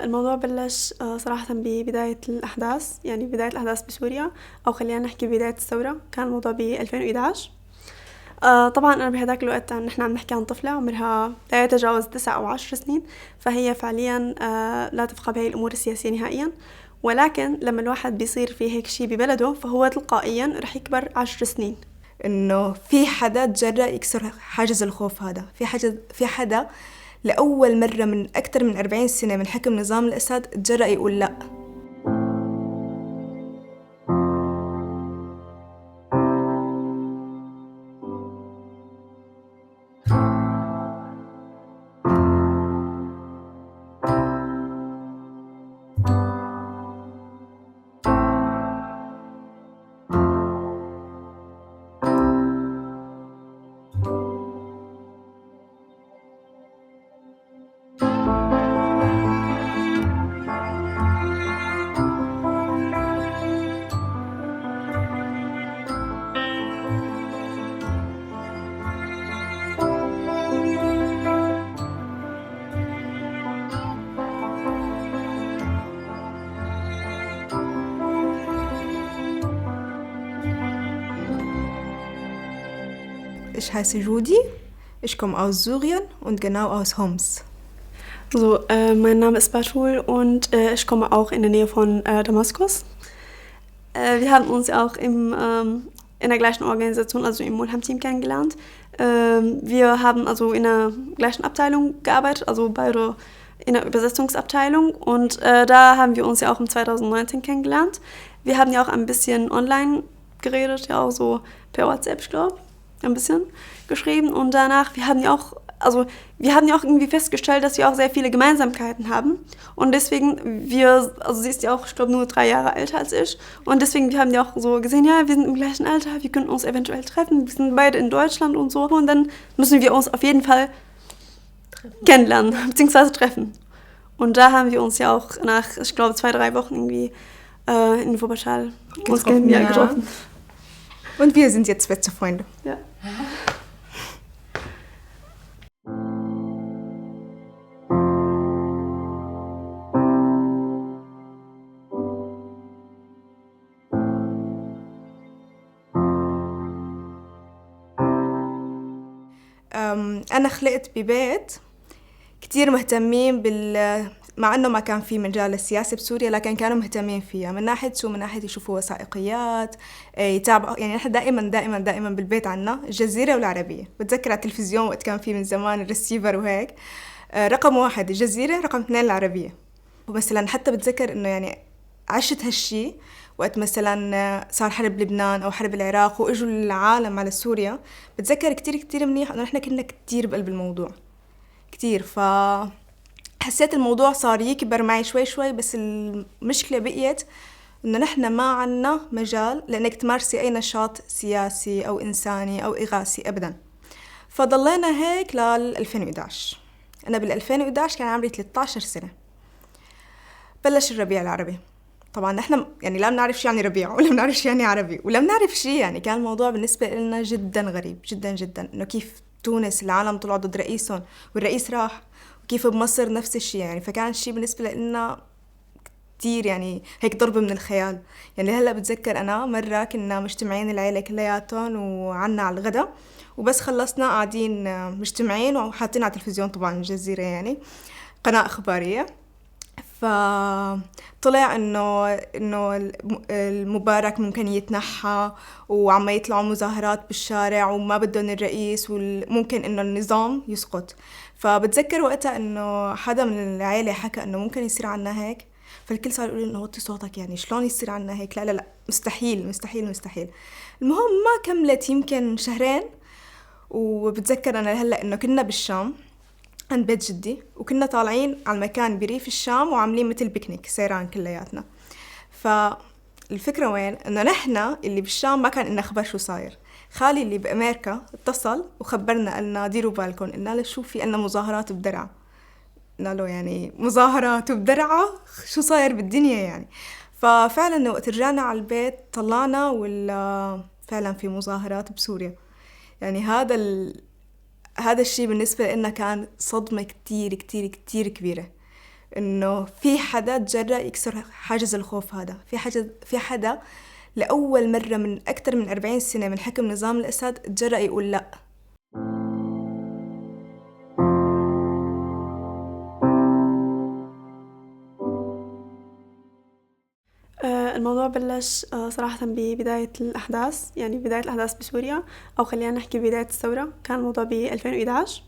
الموضوع بلش صراحة ببداية الأحداث، يعني بداية الأحداث بسوريا، أو خلينا نحكي بداية الثورة. كان الموضوع ب 2011. طبعا أنا بهداك الوقت نحن عم نحكي عن طفلة عمرها لا يتجاوز 9 أو 10 سنين، فهي فعليا لا تفقه بهاي الأمور السياسية نهائيا. ولكن لما الواحد بيصير في هيك شي ببلده فهو تلقائيا رح يكبر 10 سنين. إنه في حدا تجرأ يكسر حاجز الخوف هذا، في حدا لأول مرة من أكثر من 40 سنة من حكم نظام الأسد تجرأ يقول لأ. Ich heiße Judy, ich komme aus Syrien und genau aus Homs. So, mein Name ist Batul und ich komme auch in der Nähe von Damaskus. Wir haben uns auch in der gleichen Organisation, also im Mulham-Team kennengelernt. Wir haben also in der gleichen Abteilung gearbeitet, also beide in der Übersetzungsabteilung. Und da haben wir uns ja auch im 2019 kennengelernt. Wir haben ja auch ein bisschen online geredet, ja auch so per WhatsApp, ich glaube, ein bisschen geschrieben. Und danach, wir haben ja auch irgendwie festgestellt, dass wir auch sehr viele Gemeinsamkeiten haben. Und deswegen, also sie ist ja auch, ich glaube, nur 3 Jahre älter als ich. Und deswegen, wir haben ja auch so gesehen, ja, wir sind im gleichen Alter, wir können uns eventuell treffen. Wir sind beide in Deutschland und so. Und dann müssen wir uns auf jeden Fall kennenlernen, beziehungsweise treffen. Und da haben wir uns ja auch nach, ich glaube, 2-3 Wochen irgendwie in Wuppertal getroffen. Und wir sind jetzt beste Freunde. Ja. أنا خلقت ببيت كتير مهتمين مع أنه ما كان في مجال للسياسة بسوريا، لكن كانوا مهتمين فيها من ناحية يشوفوا وثائقيات، يتابعوا. يعني نحن دائما بالبيت عنا الجزيرة والعربية. بتذكر على التلفزيون وقت كان في من زمان الرسيفر وهيك، رقم 1 الجزيرة، رقم 2 العربية. ومثلا حتى بتذكر إنه يعني عشت هالشي وقت مثلا صار حرب لبنان أو حرب العراق وإجوا العالم على سوريا. بتذكر كتير منيح إنه نحن كنا كتير بقلب الموضوع كتير، فحسيت الموضوع صار يكبر معي شوي. بس المشكلة بقيت إنه نحن ما عنا مجال لأنك تمارسي أي نشاط سياسي أو إنساني أو إغاثي أبدا. فضلينا هيك لل 2011. أنا بال 2011 كان عمري 13 سنة. بلش الربيع العربي. طبعا نحن يعني لا بنعرف شيء يعني ربيع ولا بنعرف شيء يعني عربي ولا بنعرف شيء. يعني كان الموضوع بالنسبة لنا جدا غريب جدا إنه كيف تونس العالم طلعوا ضد رئيسهم والرئيس راح، وكيف بمصر نفس الشيء. يعني فكان الشيء بالنسبة لنا كتير يعني هيك ضرب من الخيال. يعني هلأ بتذكر أنا مرة كنا مجتمعين العيلة كلياتهم وعنا على الغداء، وبس خلصنا قاعدين مجتمعين وحاطين على التلفزيون طبعا الجزيرة يعني قناة إخبارية. فطلع إنه المبارك ممكن يتنحى وعم يطلعوا مظاهرات بالشارع وما بدهم الرئيس وممكن إنه النظام يسقط. فبتذكر وقتها إنه حدا من العائلة حكى إنه ممكن يصير عنا هيك، فالكل صار يقول إنه وطي صوتك، يعني شلون يصير عنا هيك؟ لا مستحيل. المهم ما كملت يمكن شهرين، وبتذكر أنا هلأ إنه كنا بالشام عند بيت جدي وكنا طالعين على المكان بريف الشام وعاملين مثل بيكنيك سيران كلياتنا. فالفكرة وين؟ إنه نحن اللي بالشام ما كان إننا خبر شو صاير. خالي اللي بأمريكا اتصل وخبرنا، قالنا ديروا بالكم، قلنا له شو في أننا مظاهرات بدرعا. قلنا له يعني مظاهرات بدرعا شو صاير بالدنيا يعني. ففعلا وقت رجعنا على البيت طلعنا ولا فعلا في مظاهرات بسوريا. يعني هذا الشيء بالنسبة لنا كان صدمة كتير كبيرة، إنه في حدا تجرأ يكسر حاجز الخوف هذا، في حدا لأول مرة من أكثر من 40 سنة من حكم نظام الأسد تجرأ يقول لأ. الموضوع بلش صراحة ببداية الأحداث، يعني بداية الأحداث بسوريا، أو خلينا نحكي بداية الثورة. كان الموضوع ب 2011.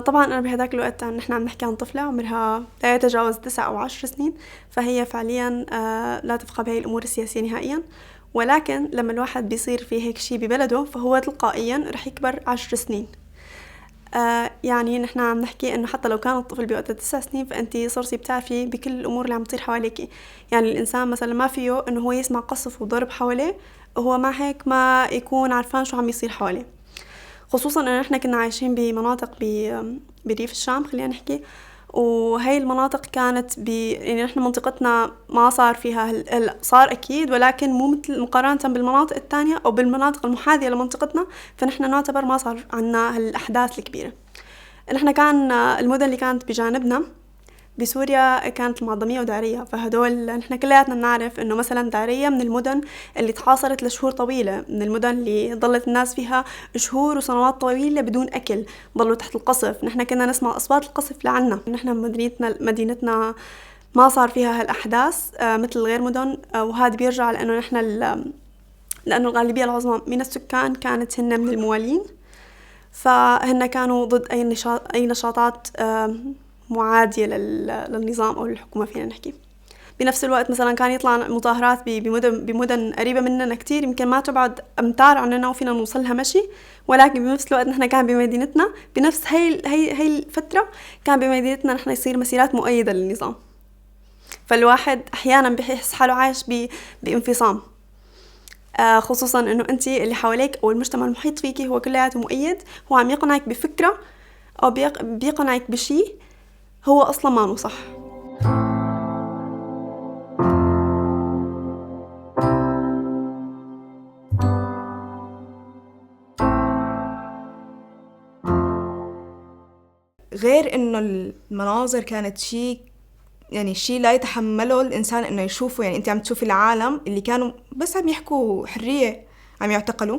طبعا أنا بهداك الوقت نحن عم نحكي عن طفلة عمرها لا يتجاوز 9 أو 10 سنين، فهي فعليا لا تفقه بهاي الأمور السياسية نهائيا. ولكن لما الواحد بيصير فيه هيك شي ببلده فهو تلقائيا رح يكبر 10 سنين. يعني نحن عم نحكي انه حتى لو كان الطفل بوقتها 9 سنين فانتي صرتي بتعرفي بكل الامور اللي عم تصير حواليكي. يعني الانسان مثلا ما فيه انه هو يسمع قصف وضرب حواليه وهو ما هيك ما يكون عارفان شو عم يصير حواليه. خصوصا انه نحن كنا عايشين بمناطق بريف الشام خلينا نحكي، وهي المناطق كانت يعني نحن منطقتنا ما صار فيها صار أكيد، ولكن مو مثل مقارنة بالمناطق التانية أو بالمناطق المحاذية لمنطقتنا، فنحن نعتبر ما صار عنا هالأحداث الكبيرة. نحن كان المدن اللي كانت بجانبنا بسوريا كانت المعظمية ودارية، فهدول نحن كلياتنا بنعرف انه مثلا دارية من المدن اللي تحاصرت لشهور طويلة، من المدن اللي ظلت الناس فيها شهور وسنوات طويلة بدون اكل، ضلوا تحت القصف. نحن كنا نسمع اصوات القصف لعنا. نحن مدينتنا ما صار فيها هالاحداث مثل غير مدن، وهذا بيرجع لانه نحن لانه الغالبية العظمى من السكان كانت هن من الموالين، فهن كانوا ضد اي نشاطات معادية للنظام أو للحكومة فينا نحكي. بنفس الوقت مثلا كان يطلع مظاهرات بمدن قريبة مننا كتير، يمكن ما تبعد أمتار عننا وفينا نوصلها مشي، ولكن بنفس الوقت نحن كان بمدينتنا بنفس هي الفترة كان بمدينتنا نحن يصير مسيرات مؤيدة للنظام. فالواحد أحيانا بيحس حاله عايش بانفصام، خصوصا إنه أنت اللي حواليك أو المجتمع المحيط فيكي هو كلياته مؤيد، هو عم يقنعك بفكرة أو بيقنعك بشي هو أصلا ما هو صح. غير إنه المناظر كانت شيء لا يتحمله الإنسان إنه يشوفه. يعني أنت عم تشوفي العالم اللي كانوا بس عم يحكوا حرية عم يعتقلوا،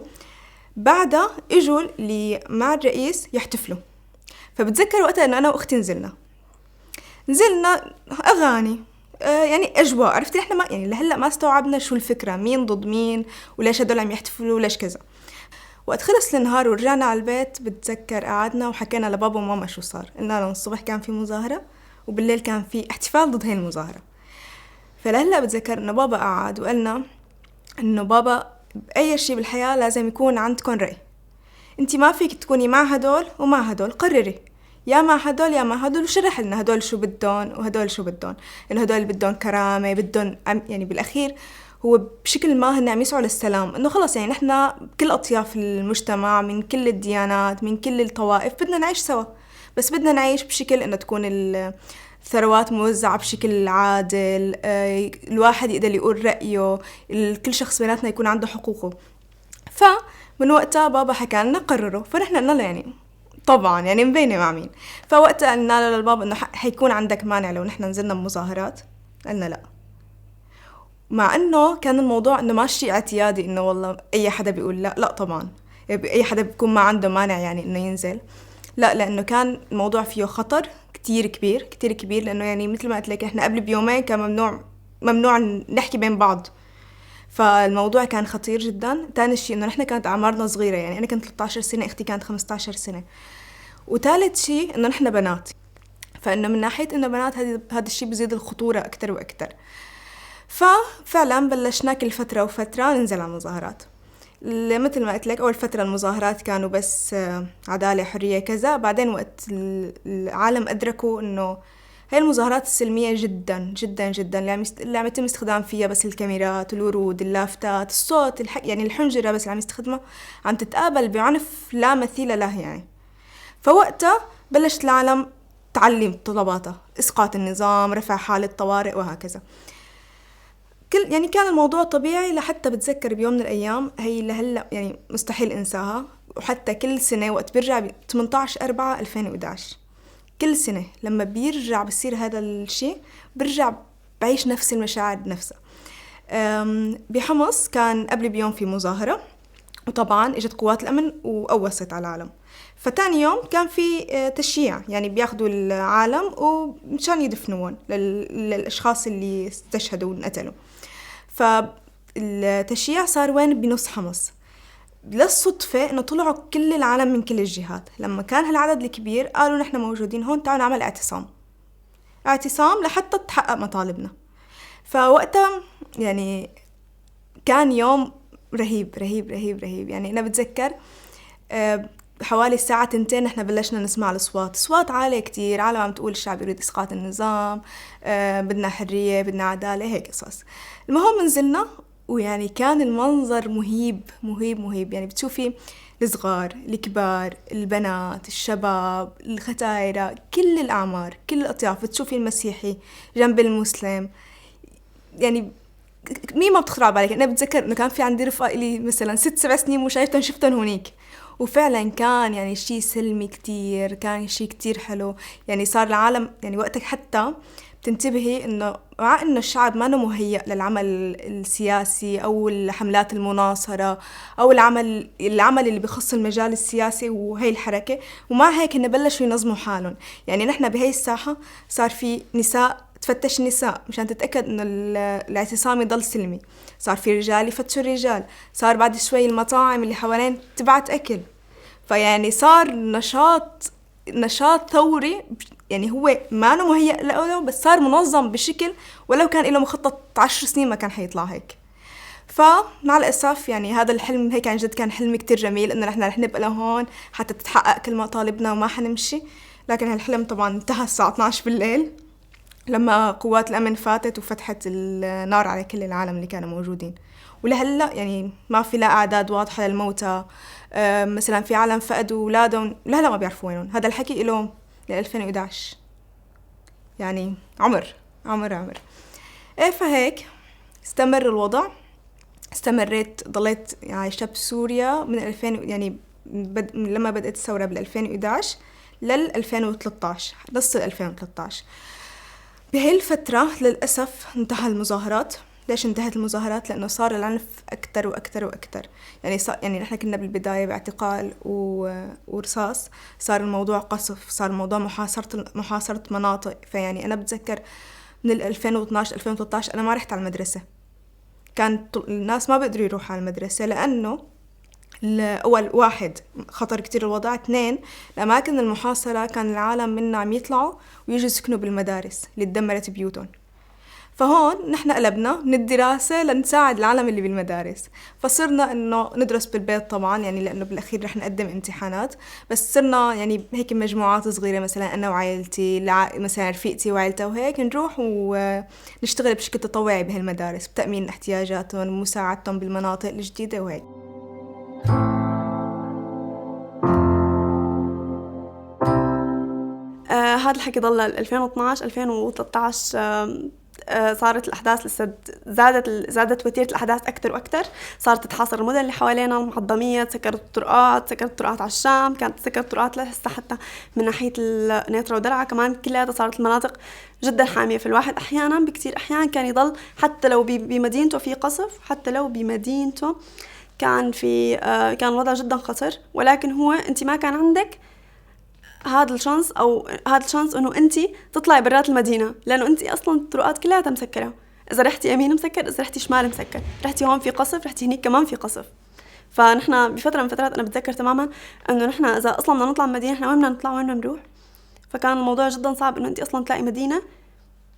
بعدها إجوا اللي مع الرئيس يحتفلوا. فبتذكر وقتها إنه أنا وأختي نزلنا أغاني، يعني أجواء، عرفتي إحنا ما يعني لهلأ ما استوعبنا شو الفكرة، مين ضد مين وليش هدول عم يحتفلوا وليش كذا. وقت خلص النهار ورجعنا على البيت بتذكر قعدنا وحكينا لبابا وماما شو صار. قلنا لهم الصبح كان في مظاهرة وبالليل كان في احتفال ضد هاي المظاهرة. فلهلأ بتذكر إنه بابا قعد وقالنا إنه بابا بأي شيء بالحياة لازم يكون عندكم رأي، انتي ما فيك تكوني مع هدول ومع هدول، قرري يا مع هدول يا مع هدول. وشرح لنا هدول شو بدون وهدول شو بدون، انه هدول بدون كرامة، بدون يعني بالاخير هو بشكل ما هن عم يسعوا للسلام، انه خلص يعني نحن بكل اطياف المجتمع من كل الديانات من كل الطوائف بدنا نعيش سوا، بس بدنا نعيش بشكل انه تكون الثروات موزعة بشكل عادل، الواحد يقدر يقول رأيه، كل شخص بيناتنا يكون عنده حقوقه. فمن وقتها بابا حكى لنا قرروا، فنحن قلنا له يعني طبعا يعني مبينة مع مين. فوقتها قلنا له للبابا انه حيكون عندك مانع لو نحن نزلنا بمظاهرات؟ قلنا لا، مع انه كان الموضوع انه ما شيء اعتيادي انه والله اي حدا بيقول لا، لا طبعا اي حدا بيكون ما عنده مانع يعني انه ينزل، لا، لانه كان الموضوع فيه خطر كتير كبير كتير كبير، لانه يعني مثل ما قلت لك احنا قبل بيومين كان ممنوع نحكي بين بعض، فالموضوع كان خطير جدا. تاني شيء انه نحن كانت اعمارنا صغيره، يعني انا كنت 13 سنه، اختي كانت 15 سنه. وثالث شيء انه نحن بنات، فانه من ناحيه انه بنات هذا الشيء بيزيد الخطوره اكثر واكثر. ففعلا بلشنا كل فتره وفتره ننزل على المظاهرات. مثل ما قلت لك اول فتره المظاهرات كانوا بس عداله حريه كذا، بعدين وقت العالم ادركوا انه هاي المظاهرات السلمية جدا جدا جدا اللي عم يتم استخدام فيها بس الكاميرات، الورود، اللافتات، الصوت، يعني الحنجرة بس اللي عم يستخدمها عم تتقابل بعنف لا مثيل له يعني. فوقتها بلشت العالم تعلم طلباتها، إسقاط النظام، رفع حالة طوارئ وهكذا. يعني كان الموضوع طبيعي، لحتى بتذكر بيوم من الأيام هي لهلأ يعني مستحيل إنساها، وحتى كل سنة وقت برجع 18/4/2011 كل سنة لما بيرجع بصير هذا الشيء برجع بعيش نفس المشاعر نفسها. بحمص كان قبل بيوم في مظاهرة، وطبعا اجت قوات الأمن وقوصت على العالم. فتاني يوم كان في تشييع، يعني بياخدوا العالم ومشان يدفنوهم للأشخاص اللي استشهدوا وانقتلوا. فالتشييع صار وين؟ بنص حمص. للصدفة إنه طلعوا كل العالم من كل الجهات. لما كان هالعدد الكبير قالوا نحن موجودين هون، تعالوا نعمل اعتصام لحتى تتحقق مطالبنا. فوقتها يعني كان يوم رهيب رهيب رهيب رهيب. يعني أنا بتذكر حوالي الساعة 2 نحن بلشنا نسمع الأصوات، أصوات عالية كتير، عالم عم تقول الشعب يريد إسقاط النظام، بدنا حرية، بدنا عدالة، هيك قصص. المهم نزلنا، ويعني كان المنظر مهيب مهيب مهيب. يعني بتشوفي الصغار، الكبار، البنات، الشباب، الختايرة، كل الأعمار، كل الأطياف. بتشوفي المسيحي جنب المسلم، يعني مين ما بتخطر على بالك. أنا بتذكر إنه كان في عندي رفقة إلي مثلا 6-7 سنين مو شايفتهم، شفتهم هونيك، وفعلا كان يعني شيء سلمي كتير، كان شيء كتير حلو. يعني صار العالم يعني وقتك حتى بتنتبهي إنه مع إنه الشعب ما مهيأ للعمل السياسي أو الحملات المناصرة أو العمل اللي بخص المجال السياسي وهي الحركة، ومع هيك إنه بلشوا ينظموا حالهم. يعني نحن بهي الساحة صار في نساء تفتش النساء مشان تتأكد إنه الاعتصام يضل سلمي، صار في رجال يفتشوا الرجال، صار بعد شوي المطاعم اللي حوالين تبعت أكل. فيعني صار نشاط ثوري، يعني هو ما مهيأ له بس صار منظم بشكل ولو كان له مخطط 10 سنين ما كان حيطلع هيك. فمع الأسف يعني هذا الحلم هيك عن جد كان حلم كتير جميل، إنه نحن رح نبقى لهون حتى تتحقق كل مطالبنا وما حنمشي. لكن هالحلم طبعا انتهى الساعة 12 بالليل لما قوات الأمن فاتت وفتحت النار على كل العالم اللي كانوا موجودين. ولهلا يعني ما في لا أعداد واضحة للموتى. مثلا في عالم فقدوا أولادهم لهلا ما بيعرفوا وينهم. هذا الحكي له ل 2011، يعني عمر. إيه فهيك استمر الوضع. ضليت عايشة بسوريا من 2000، يعني لما بدأت الثورة بال 2011 لل 2013، نص 2013. بهي الفترة للأسف انتهى المظاهرات. ليش انتهت المظاهرات؟ لأنه صار العنف أكتر وأكتر وأكتر. يعني نحن كنا بالبداية باعتقال ورصاص، صار الموضوع قصف، صار الموضوع محاصرة مناطق. فيعني أنا بتذكر من 2012-2013 أنا ما رحت على المدرسة. كان الناس ما بيقدروا يروحوا على المدرسة لأنه أول واحد خطر كتير الوضع، 2 الأماكن المحاصرة كان العالم منا عم يطلعوا ويجوا يسكنوا بالمدارس اللي تدمرت بيوتهم. فهون نحن قلبنا من الدراسة لنساعد العالم اللي بالمدارس. فصرنا إنه ندرس بالبيت طبعا، يعني لأنه بالأخير رح نقدم امتحانات. بس صرنا يعني هيك مجموعات صغيرة، مثلا أنا وعائلتي، مثلا رفيقتي وعائلتها، وهيك نروح ونشتغل بشكل تطوعي بهالمدارس بتأمين احتياجاتهم ومساعدتهم بالمناطق الجديدة وهيك. هذا الحكي ضل 2012-2013. صارت الأحداث لسه زادت وتيرة الأحداث أكتر وأكتر. صارت تتحاصر المدن اللي حوالينا المحضمية، سكرت الطرقات على الشام، كانت سكرت الطرقات لحتى حتى من ناحية النيترا ودرعا كمان. كلها صارت المناطق جدا حامية. في الواحد أحيانا بكتير أحيان كان يضل حتى لو بمدينته في قصف، حتى لو بمدينته كان في كان الوضع جدا خطر، ولكن هو أنت ما كان عندك هذا الشانس انه انت تطلعي برات المدينه، لانه انت اصلا الطرقات كلها مسكره. اذا رحتي يمين مسكر، اذا رحتي شمال مسكر، رحتي هون في قصف، رحتي هنيك كمان في قصف. فنحن بفتره من فترات انا بتذكر تماما انه نحن اذا اصلا بدنا نطلع من المدينه، نحن وين بدنا نطلع وين بدنا نروح؟ فكان الموضوع جدا صعب انه انت اصلا تلاقي مدينه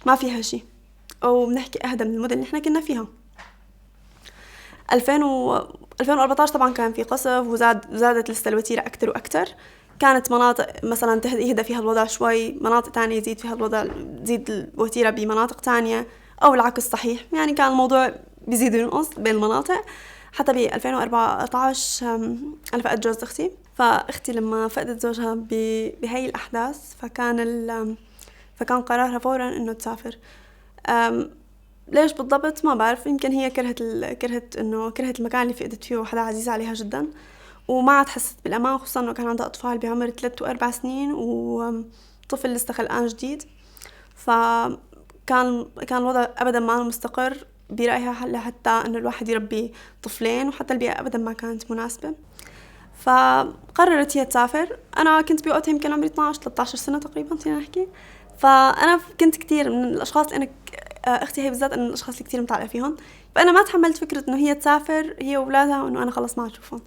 ما فيها شيء، او بنحكي اهدى من المدن اللي احنا كنا فيها. 2014 طبعا كان في قصف، وزادت لسه الوتيره اكثر واكثر. كانت مناطق مثلا يهدى فيها الوضع شوي، مناطق تانية يزيد فيها الوضع، تزيد الوتيرة بمناطق تانية، أو العكس صحيح. يعني كان الموضوع بيزيد وينقص بين المناطق. حتى ب 2014 أنا فقدت جوز أختي. فأختي لما فقدت زوجها بهاي الأحداث فكان قرارها فورا إنه تسافر. ليش بالضبط ما بعرف. يمكن هي كرهت المكان اللي فقدت فيه وحدا عزيز عليها جدا، وما عاد حست بالأمان، خصوصا إنه كان عندها أطفال بعمر 3 و4 سنين طفل لسه خلقان جديد، فكان الوضع أبدا ما مستقر برأيها لحتى أنه الواحد يربي طفلين، وحتى البيئة أبدا ما كانت مناسبة. فقررت هي تسافر. أنا كنت بوقتها يمكن عمري 12-13 سنة تقريبا فينا نحكي. فأنا كنت كتير من الأشخاص، أنا أختي هي بالذات من الأشخاص اللي كتير متعلقة فيهم، فأنا ما تحملت فكرة أنه هي تسافر هي وأولادها وأنه أنا خلص ما أشوفهم.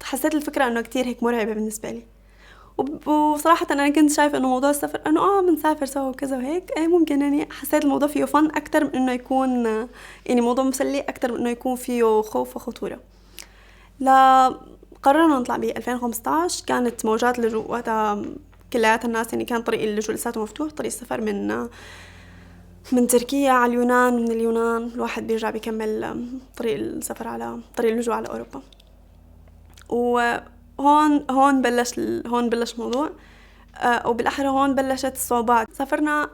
حسيت الفكرة أنه كتير هيك مرعبة بالنسبة لي. وصراحة أنا كنت شايفة إنه موضوع السفر إنه بنسافر سوا وكذا وهيك، ممكن يعني حسيت الموضوع فيه فن أكتر من إنه يكون يعني موضوع مسلي أكتر من إنه يكون فيه خوف وخطورة. لا قررنا نطلع ب 2015. كانت موجات اللجوء وقتها كليات الناس، يعني كان طريق اللجوء لساته مفتوح، طريق السفر من تركيا على اليونان، من اليونان الواحد بيرجع بيكمل طريق السفر على طريق اللجوء على أوروبا. هون بلش موضوع، وبالأحرى هون بلشت الصعوبات. سافرنا،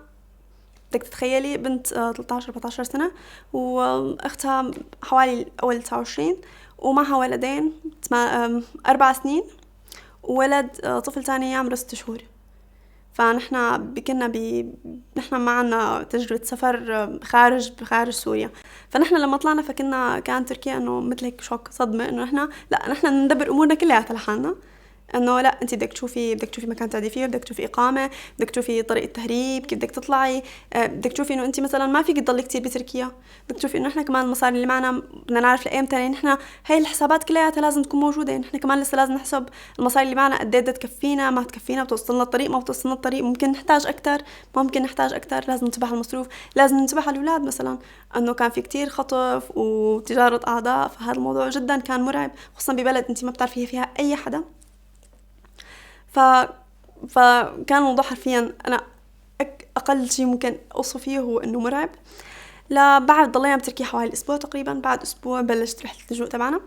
بدك تتخيلي بنت 13-14 سنة، وأختها حوالي أول 29، ومعها ولدين 4 سنين، وولد طفل تاني عمره 6 شهور. فنحن نحن ما عنا تجربة سفر خارج سوريا. فنحن لما طلعنا كان تركيا انه مثل هيك شوك، صدمة انه نحن ندبر امورنا كلها لحالنا، انه لا انت بدك تشوفي مكان تقعدي فيه، بدك تشوفي اقامه، بدك تشوفي طريقه تهريب، كيف بدك تطلعي، بدك تشوفي انه انت مثلا ما فيك تضلي كتير بتركيا، بدك تشوفي انه احنا كمان المصاري اللي معنا بدنا نعرف لايمتى، يعني نحن هاي الحسابات كلها لازم تكون موجوده. يعني نحن كمان لسه لازم نحسب المصاري اللي معنا قد ايه بدها تكفينا، ما تكفينا، بتوصلنا الطريق ما بتوصلنا الطريق، ممكن نحتاج اكثر، ممكن نحتاج اكثر، لازم ننتبه على المصروف، لازم ننتبه على الاولاد مثلا، انه كان في كتير خطف وتجاره اعضاء. فهذا الموضوع جدا كان مرعب، خصوصا ببلد انت ما بتعرفي فيها اي حدا. فكان الموضوع حرفيا أنا أقل شيء ممكن أوصف فيه هو إنه مرعب. بعد ضلينا بتركيا حوالي أسبوع تقريبا. بعد أسبوع بلشت رحلة اللجوء تبعنا.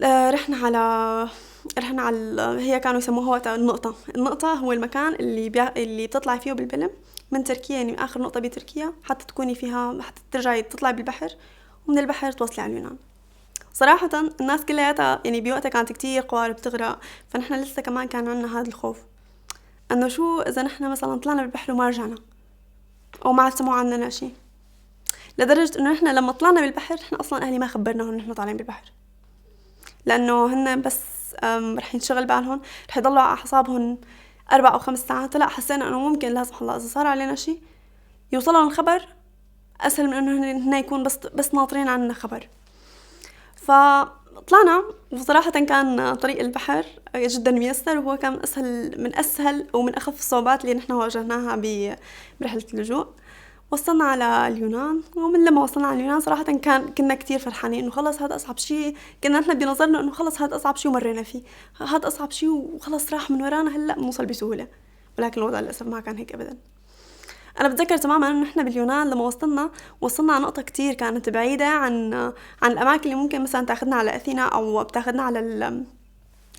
رحنا على هي كانوا يسموها وقتها النقطة هو المكان اللي بتطلع فيه بالفيلم من تركيا، يعني من آخر نقطة بتركيا حتى تكوني فيها، حتى ترجعي تطلعي بالبحر، ومن البحر توصلي على اليونان. صراحة الناس كلها يعني بوقتها كانت كتير قوارب تغرق، فنحن لسه كمان كان عنا هذا الخوف انه شو اذا نحن مثلا طلعنا بالبحر وما رجعنا، او ما سمعوا عننا شيء. لدرجة انه نحن لما طلعنا بالبحر نحن اصلا اهلي ما خبرناهم نحن طالعين بالبحر، لانه هن بس رح ينشغل بالهم، رح يضلوا على حسابهم 4 أو 5 ساعات. لا حسينا انه ممكن لا سمح الله اذا صار علينا شيء يوصلهم الخبر اسهل من انه هن يكون بس ناطرين عنا خبر. فطلعنا، وصراحة كان طريق البحر جدا ميسر، وهو كان من أسهل ومن أخف الصعوبات اللي نحن واجهناها برحلة اللجوء. وصلنا على اليونان، ومن لما وصلنا على اليونان صراحة كنا كتير فرحانين إنه خلص هذا أصعب شيء. كنا نحن بنظرنا إنه خلص هذا أصعب شيء ومرينا فيه، هذا أصعب شيء وخلص راح من ورانا، هلأ بنوصل بسهولة. ولكن الوضع للأسف ما كان هيك أبدا. أنا بتذكر تماماً إنه إحنا باليونان لما وصلنا على نقطة كتير كانت بعيدة عن الأماكن اللي ممكن مثلاً تاخدنا على أثينا، أو بتاخدنا على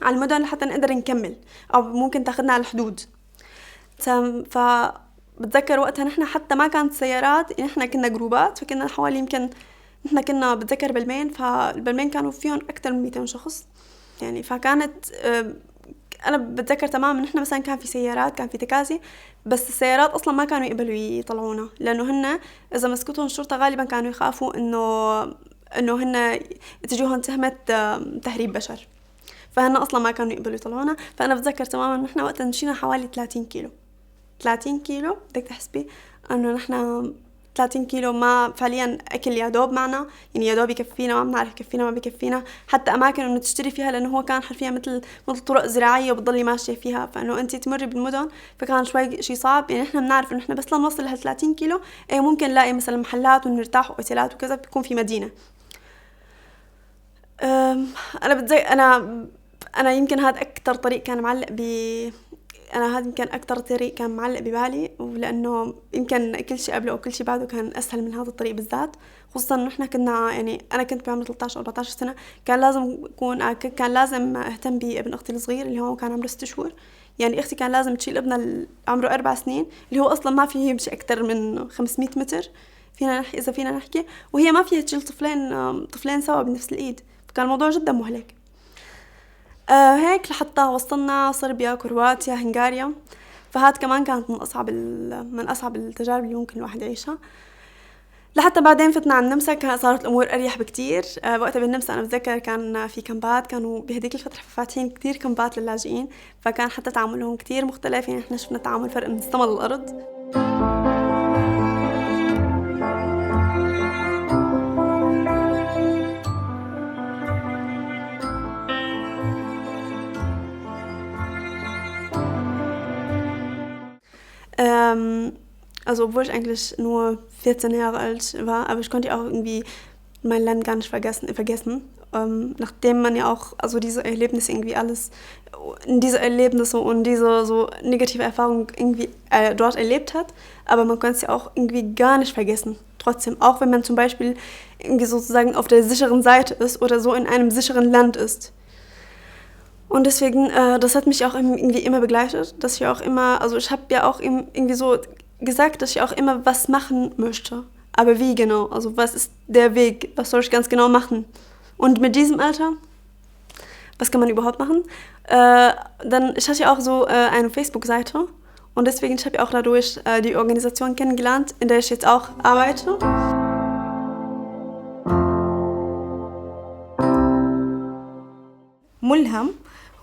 المدن لحتى نقدر نكمل، أو ممكن تاخدنا على الحدود. فبتذكر وقتها نحن حتى ما كانت سيارات، نحن كنا جروبات، فكنا حوالي يمكن نحن كنا بتذكر بالمين، فالبلمين كانوا فيهم أكتر من 200 شخص يعني. فكانت أنا بتذكر تمام إن إحنا مثلاً كان في سيارات، كان في تكاسي، بس السيارات أصلاً ما كانوا يقبلوا يطلعونا، لأنه هن إذا مسكتهم الشرطة غالباً كانوا يخافوا إنه هن تجيهم تهمة تهريب بشر، فهن أصلاً ما كانوا يقبلوا يطلعونا. فأنا بتذكر تماماً إن إحنا وقتاً مشينا حوالي 30 كيلو. بدك تحسبي إنه نحن 30 كيلو ما فعليا أكل يا دوب معنا، يعني يا دوب يكفينا، ما بنعرف يكفينا ما بيكفينا، حتى أماكن إنه تشتري فيها، لأنه هو كان حرفيا مثل طرق زراعية وبتضلي ماشية فيها، فإنه أنت تمر بالمدن، فكان شوي شيء صعب. يعني إحنا بنعرف إنه إحنا بس لنوصل ل 30 كيلو ممكن نلاقي مثلا محلات ونرتاح وأوتيلات وكذا، بيكون في مدينة. أنا يمكن هذا أكتر طريق كان معلق هذا يمكن أكتر طريق كان معلق ببالي، ولأنه يمكن كل شيء قبله أو كل شيء بعده كان أسهل من هذا الطريق بالذات، خصوصا إنه إحنا كنا يعني أنا كنت بعمر 13 أو 14 سنة، كان لازم أهتم بابن أختي الصغير اللي هو كان عمره 6 شهور. يعني أختي كان لازم تشيل ابنها عمره 4 سنين اللي هو أصلا ما فيه يمشي أكتر من 500 متر إذا فينا نحكي، وهي ما فيها تشيل طفلين سوا بنفس الإيد، فكان الموضوع جدا مهلك. هيك لحتى وصلنا صربيا، كرواتيا، هنغاريا. فهاد كمان كانت من أصعب التجارب اللي ممكن الواحد يعيشها. لحتى بعدين فتنا على النمسا، صارت الأمور أريح بكتير. وقتها بالنمسا أنا بتذكر كان في كامبات، كانوا بهديك الفترة فاتحين كتير كامبات للاجئين، فكان حتى تعاملهم كتير مختلف. يعني إحنا شفنا تعامل فرق من السما للأرض. Also obwohl ich eigentlich nur 14 Jahre alt war, aber ich konnte auch irgendwie mein Land gar nicht vergessen. Nachdem man ja auch, also diese Erlebnisse irgendwie alles, diese Erlebnisse und diese so negative Erfahrung irgendwie dort erlebt hat, aber man konnte es ja auch irgendwie gar nicht vergessen. Trotzdem, auch wenn man zum Beispiel irgendwie sozusagen auf der sicheren Seite ist oder so in einem sicheren Land ist. Und deswegen, das hat mich auch irgendwie immer begleitet, dass ich auch immer, also ich habe ja auch irgendwie so gesagt, dass ich auch immer was machen möchte. Aber wie genau? Also was ist der Weg? Was soll ich ganz genau machen? Und mit diesem Alter, was kann man überhaupt machen? Ich hatte ja auch so eine Facebook-Seite und deswegen, ich habe ja auch dadurch die Organisation kennengelernt, in der ich jetzt auch arbeite. ملهم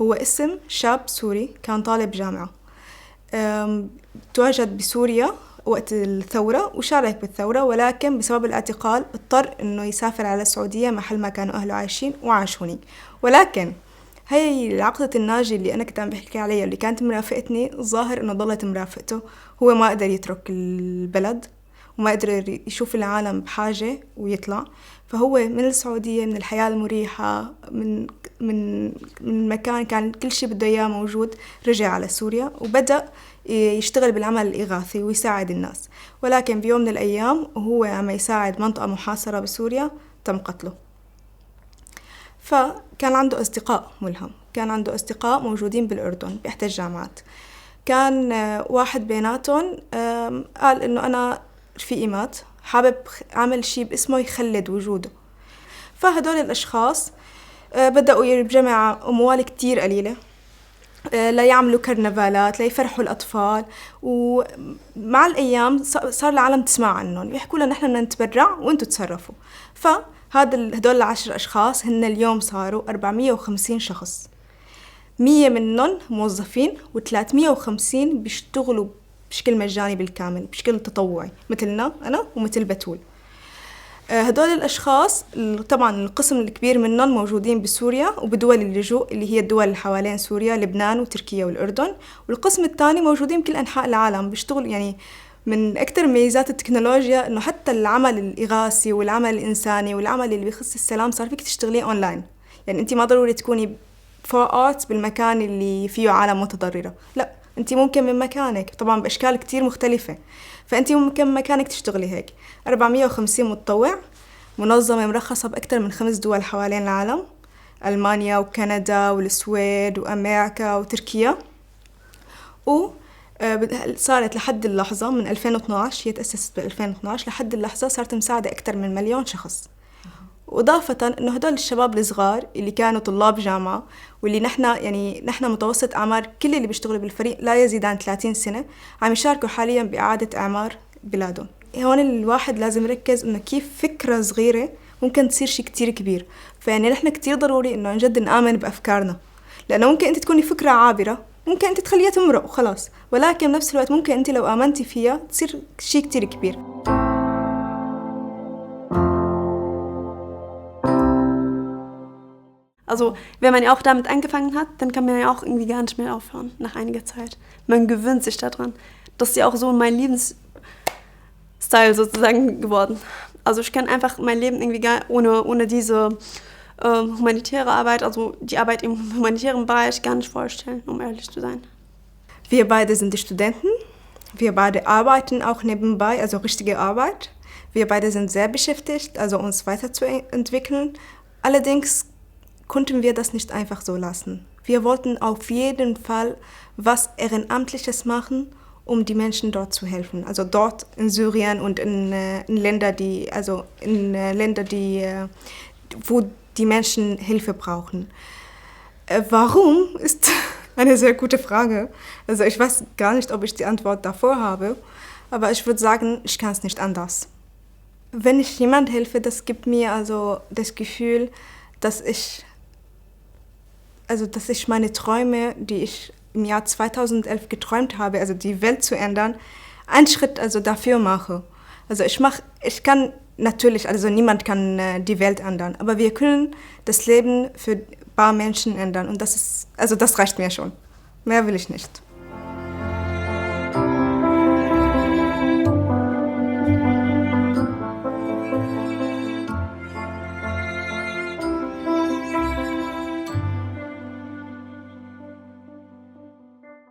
هو اسم شاب سوري كان طالب جامعة، تواجد بسوريا وقت الثورة وشارك بالثورة، ولكن بسبب الاعتقال اضطر إنه يسافر على السعودية محل ما كانوا أهله عايشين وعاش هناك. ولكن هاي العقدة الناجي اللي أنا كنت عم بحكي عليها اللي كانت مرافقتني، الظاهر إنه ضلت مرافقته. هو ما قدر يترك البلد وما قدر يشوف العالم بحاجة ويطلع، فهو من السعودية، من الحياة المريحة، من مكان كان كل شيء بده إياه موجود، رجع على سوريا وبدأ يشتغل بالعمل الإغاثي ويساعد الناس. ولكن بيوم من الأيام وهو عم يساعد منطقة محاصرة بسوريا تم قتله. فكان عنده أصدقاء ملهم، كان عنده أصدقاء موجودين بالأردن بإحدى الجامعات. كان واحد بيناتهم قال إنه أنا في إمات حابب أعمل شيء باسمه يخلد وجوده. فهدول الأشخاص بدأوا يجمعوا أموال كتير قليلة لا يعملوا كرنفالات، لا يفرحوا الأطفال. ومع الأيام صار العالم تسمع عنهم، يحكوا لنا نحن بدنا نتبرع وانتوا تصرفوا. هدول 10 أشخاص هن اليوم صاروا 450 شخص، 100 منهم موظفين و350 بيشتغلوا بشكل مجاني بالكامل، بشكل تطوعي، مثلنا أنا ومثل بتول. هدول الأشخاص طبعاً القسم الكبير منهم موجودين بسوريا وبدول اللجوء اللي هي الدول اللي حوالين سوريا، لبنان وتركيا والأردن. والقسم الثاني موجودين بكل أنحاء العالم بيشتغلوا. يعني من أكثر ميزات التكنولوجيا إنه حتى العمل الإغاثي والعمل الإنساني والعمل اللي بيخص السلام صار فيك تشتغليه أونلاين. يعني أنت ما ضروري تكوني فوقات بالمكان اللي فيه عالم متضررة، لا، أنت ممكن من مكانك، طبعاً بأشكال كتير مختلفة، فأنت ممكن من مكانك تشتغلي هيك. 450 متطوع، منظمة مرخصة بأكثر من 5 دول حوالين العالم، ألمانيا وكندا والسويد وأمريكا وتركيا. صارت لحد اللحظة من 2012، هي تأسست ب2012، لحد اللحظة صارت مساعدة أكثر من 1,000,000 شخص. وإضافة إنه هدول الشباب الصغار اللي كانوا طلاب جامعة واللي نحن متوسط أعمار كل اللي بيشتغلوا بالفريق لا يزيد عن 30 سنة، عم يشاركوا حاليا بإعادة إعمار بلادهم. هون الواحد لازم يركز إنه كيف فكرة صغيرة ممكن تصير شيء كتير كبير. فيعني نحن كتير ضروري إنه نجد نآمن بأفكارنا، لأنه ممكن أنت تكوني فكرة عابرة، ممكن أنت تخليها تمرق وخلاص، ولكن بنفس الوقت ممكن أنت لو آمنتي فيها تصير شيء كتير كبير. Also, wenn man ja auch damit angefangen hat, dann kann man ja auch irgendwie gar nicht mehr aufhören, nach einiger Zeit. Man gewöhnt sich daran. Das ist ja auch so mein Lebensstil sozusagen geworden. Also ich kann einfach mein Leben irgendwie gar ohne diese humanitäre Arbeit, also die Arbeit im humanitären Bereich gar nicht vorstellen, um ehrlich zu sein. Wir beide sind Studenten. Wir beide arbeiten auch nebenbei, also richtige Arbeit. Wir beide sind sehr beschäftigt, also uns weiterzuentwickeln. Allerdings konnten wir das nicht einfach so lassen. Wir wollten auf jeden Fall was Ehrenamtliches machen, um die Menschen dort zu helfen. Also dort in Syrien und in Länder, wo die Menschen Hilfe brauchen. Warum ist eine sehr gute Frage. Also ich weiß gar nicht, ob ich die Antwort davor habe, aber ich würde sagen, ich kann es nicht anders. Wenn ich jemand helfe, das gibt mir also das Gefühl, dass ich meine Träume, die ich im Jahr 2011 geträumt habe, also die Welt zu ändern, einen Schritt also dafür mache. Also ich kann natürlich, also niemand kann die Welt ändern, aber wir können das Leben für ein paar Menschen ändern und das reicht mir schon. Mehr will ich nicht.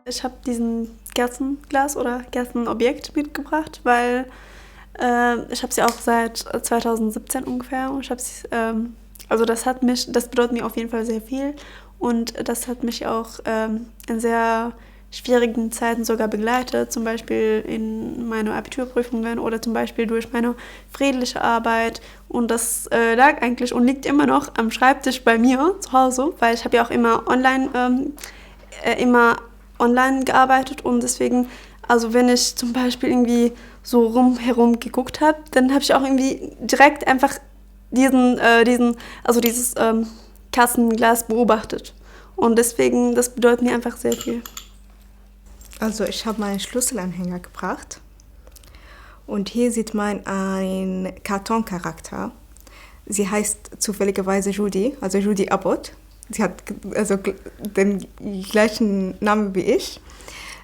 Ich habe diesen Kerzenglas oder Kerzenobjekt mitgebracht, weil ich habe sie auch seit 2017 ungefähr. Und das bedeutet mir auf jeden Fall sehr viel. Und das hat mich auch in sehr schwierigen Zeiten sogar begleitet, zum Beispiel in meinen Abiturprüfungen oder zum Beispiel durch meine friedliche Arbeit. Und das lag eigentlich und liegt immer noch am Schreibtisch bei mir zu Hause, weil ich habe ja auch immer online gearbeitet und deswegen, also wenn ich zum Beispiel irgendwie so herum geguckt habe, dann habe ich auch irgendwie direkt einfach dieses Kassenglas beobachtet. Und deswegen, das bedeutet mir einfach sehr viel. Also ich habe meinen Schlüsselanhänger gebracht und hier sieht man einen Kartoncharakter. Sie heißt zufälligerweise Judy, also Judy Abbott. Sie hat also den gleichen Namen wie ich.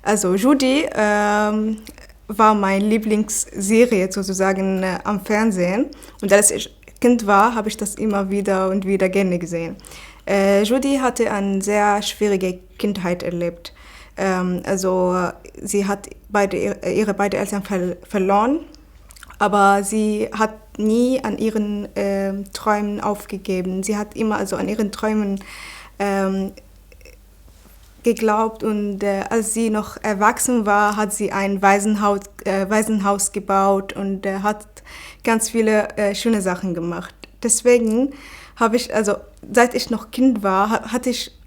Also Judy war meine Lieblingsserie sozusagen am Fernsehen. Und als ich Kind war, habe ich das immer wieder und wieder gerne gesehen. Judy hatte eine sehr schwierige Kindheit erlebt. Also sie hat ihre beiden Eltern verloren, aber sie hat nie an ihren Träumen aufgegeben. Sie hat immer also an ihren Träumen geglaubt und als sie noch erwachsen war, hat sie ein Waisenhaus gebaut und hat ganz viele schöne Sachen gemacht. Deswegen habe ich, also seit ich noch Kind war, hatte ich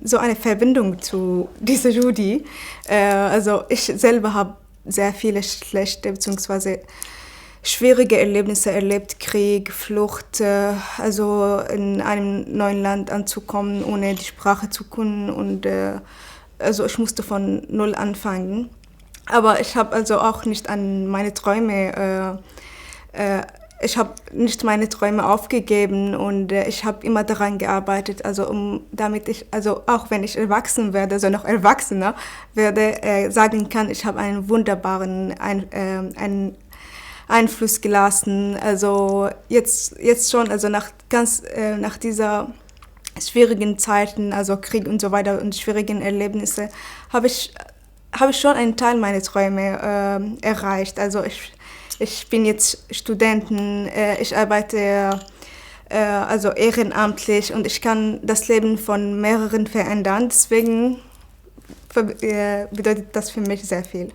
so eine Verbindung zu dieser Judy. Also ich selber habe sehr viele schlechte bzw. schwierige Erlebnisse erlebt, Krieg, Flucht, also in einem neuen Land anzukommen, ohne die Sprache zu können und also ich musste von null anfangen. Aber ich habe also auch nicht an meine Träume ich habe nicht meine Träume aufgegeben und ich habe immer daran gearbeitet, also damit ich, also auch wenn ich erwachsen werde, also noch erwachsener werde, sagen kann, ich habe einen wunderbaren Einfluss gelassen. Also jetzt schon, also nach dieser schwierigen Zeiten, also Krieg und so weiter und schwierigen Erlebnisse, habe ich schon einen Teil meiner Träume erreicht. Also ich bin jetzt Studentin, ich arbeite also ehrenamtlich und ich kann das Leben von mehreren verändern. Deswegen bedeutet das für mich sehr viel.